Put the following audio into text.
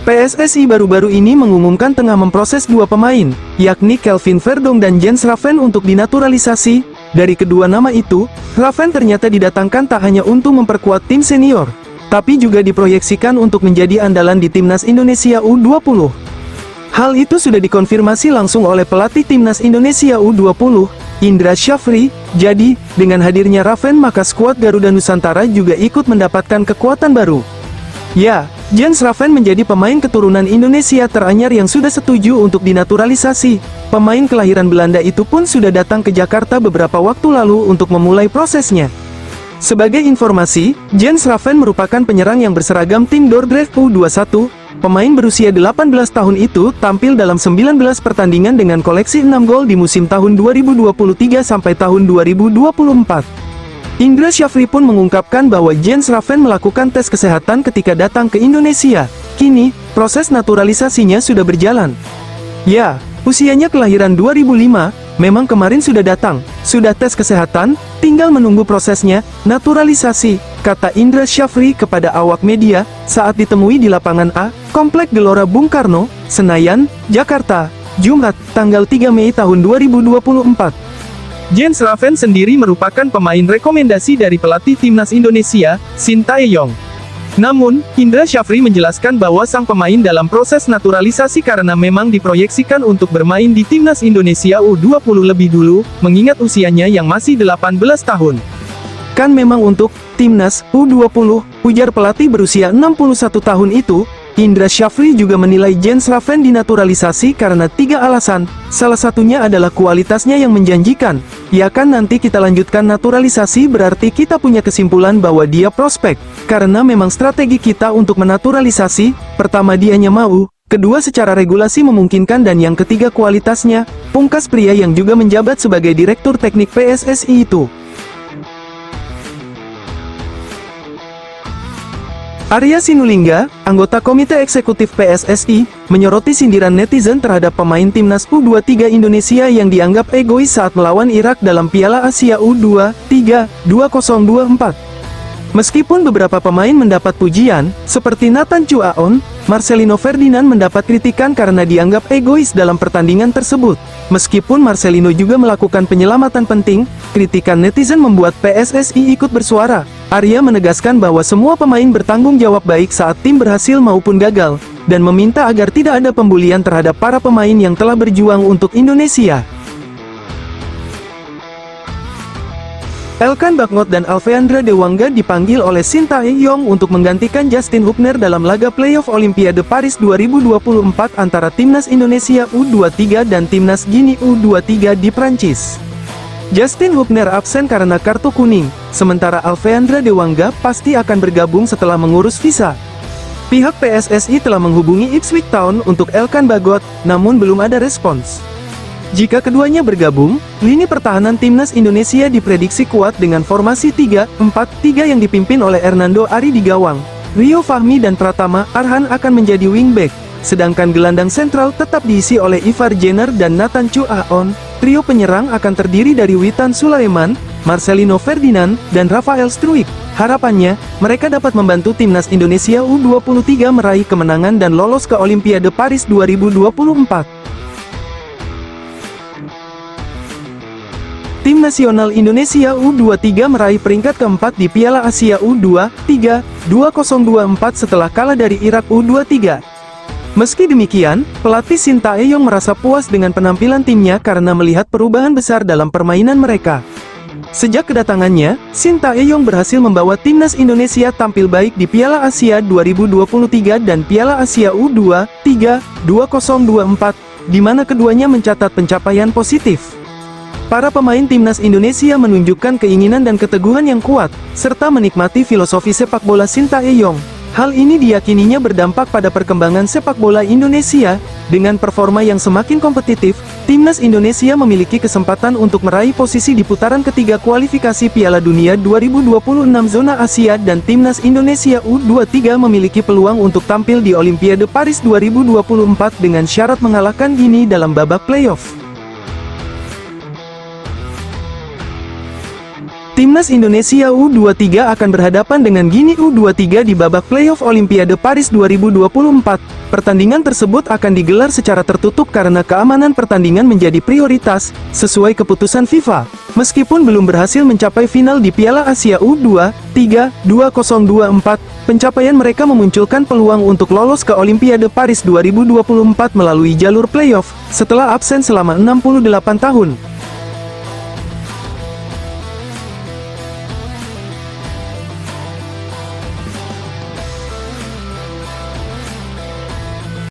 PSSI baru-baru ini mengumumkan tengah memproses dua pemain, yakni Kelvin Verdong dan Jens Raven untuk dinaturalisasi. Dari kedua nama itu, Raven ternyata didatangkan tak hanya untuk memperkuat tim senior, tapi juga diproyeksikan untuk menjadi andalan di Timnas Indonesia U20. Hal itu sudah dikonfirmasi langsung oleh pelatih Timnas Indonesia U20, Indra Syafri. Jadi, dengan hadirnya Raven maka skuad Garuda Nusantara juga ikut mendapatkan kekuatan baru. Ya, Jens Raven menjadi pemain keturunan Indonesia teranyar yang sudah setuju untuk dinaturalisasi. Pemain kelahiran Belanda itu pun sudah datang ke Jakarta beberapa waktu lalu untuk memulai prosesnya. Sebagai informasi, Jens Raven merupakan penyerang yang berseragam tim Dordrecht U21. Pemain berusia 18 tahun itu tampil dalam 19 pertandingan dengan koleksi 6 gol di musim tahun 2023 sampai tahun 2024. Indra Syafri pun mengungkapkan bahwa Jens Raven melakukan tes kesehatan ketika datang ke Indonesia. Kini, proses naturalisasinya sudah berjalan. Ya, usianya kelahiran 2005, memang kemarin sudah datang, sudah tes kesehatan, tinggal menunggu prosesnya, naturalisasi, kata Indra Syafri kepada awak media, saat ditemui di lapangan A, Komplek Gelora Bung Karno, Senayan, Jakarta, Jumat, tanggal 3 Mei tahun 2024. Jens Raven sendiri merupakan pemain rekomendasi dari pelatih Timnas Indonesia, Shin Tae-yong. Namun, Indra Syafri menjelaskan bahwa sang pemain dalam proses naturalisasi karena memang diproyeksikan untuk bermain di Timnas Indonesia U20 lebih dulu, mengingat usianya yang masih 18 tahun. Kan memang untuk Timnas U20, ujar pelatih berusia 61 tahun itu. Indra Syafri juga menilai Jens Raven dinaturalisasi karena 3 alasan, salah satunya adalah kualitasnya yang menjanjikan. Ya kan nanti kita lanjutkan naturalisasi berarti kita punya kesimpulan bahwa dia prospek, karena memang strategi kita untuk menaturalisasi, pertama dianya mau, kedua secara regulasi memungkinkan dan yang ketiga kualitasnya, pungkas pria yang juga menjabat sebagai Direktur Teknik PSSI itu. Arya Sinulinga, anggota Komite Eksekutif PSSI, menyoroti sindiran netizen terhadap pemain Timnas U23 Indonesia yang dianggap egois saat melawan Irak dalam Piala Asia U23 2024. Meskipun beberapa pemain mendapat pujian, seperti Nathan Chuaon, Marcelino Ferdinand mendapat kritikan karena dianggap egois dalam pertandingan tersebut. Meskipun Marcelino juga melakukan penyelamatan penting, kritikan netizen membuat PSSI ikut bersuara. Arya menegaskan bahwa semua pemain bertanggung jawab baik saat tim berhasil maupun gagal, dan meminta agar tidak ada pembulian terhadap para pemain yang telah berjuang untuk Indonesia. Elkan Bagnot dan Alfeandra Dewangga dipanggil oleh Shin Tae-yong untuk menggantikan Justin Hubner dalam laga playoff Olimpiade Paris 2024 antara Timnas Indonesia U23 dan Timnas Gini U23 di Prancis. Justin Hubner absen karena kartu kuning, sementara Alfeandra Dewangga pasti akan bergabung setelah mengurus visa. Pihak PSSI telah menghubungi Ipswich Town untuk Elkan Bagot, namun belum ada respons. Jika keduanya bergabung, lini pertahanan Timnas Indonesia diprediksi kuat dengan formasi 3-4-3 yang dipimpin oleh Hernando Ari di gawang. Rio Fahmi dan Pratama Arhan akan menjadi wingback, sedangkan gelandang sentral tetap diisi oleh Ivar Jenner dan Nathan Chuaon. Trio penyerang akan terdiri dari Witan Sulaiman, Marcelino Ferdinand, dan Rafael Struijk. Harapannya, mereka dapat membantu Timnas Indonesia U23 meraih kemenangan dan lolos ke Olimpiade Paris 2024. Tim nasional Indonesia U23 meraih peringkat keempat di Piala Asia U23 2024 setelah kalah dari Irak U23. Meski demikian, pelatih Shin Tae-yong merasa puas dengan penampilan timnya karena melihat perubahan besar dalam permainan mereka. Sejak kedatangannya, Shin Tae-yong berhasil membawa Timnas Indonesia tampil baik di Piala Asia 2023 dan Piala Asia U23 2024, di mana keduanya mencatat pencapaian positif. Para pemain Timnas Indonesia menunjukkan keinginan dan keteguhan yang kuat, serta menikmati filosofi sepak bola Shin Tae-yong. Hal ini diyakininya berdampak pada perkembangan sepak bola Indonesia. Dengan performa yang semakin kompetitif, Timnas Indonesia memiliki kesempatan untuk meraih posisi di putaran ketiga kualifikasi Piala Dunia 2026 zona Asia dan Timnas Indonesia U23 memiliki peluang untuk tampil di Olimpiade Paris 2024 dengan syarat mengalahkan Gini dalam babak playoff. Tim Timnas Indonesia U23 akan berhadapan dengan Guinea U23 di babak playoff Olimpiade Paris 2024. Pertandingan tersebut akan digelar secara tertutup karena keamanan pertandingan menjadi prioritas, sesuai keputusan FIFA. Meskipun belum berhasil mencapai final di Piala Asia U23 2024, pencapaian mereka memunculkan peluang untuk lolos ke Olimpiade Paris 2024 melalui jalur playoff, setelah absen selama 68 tahun.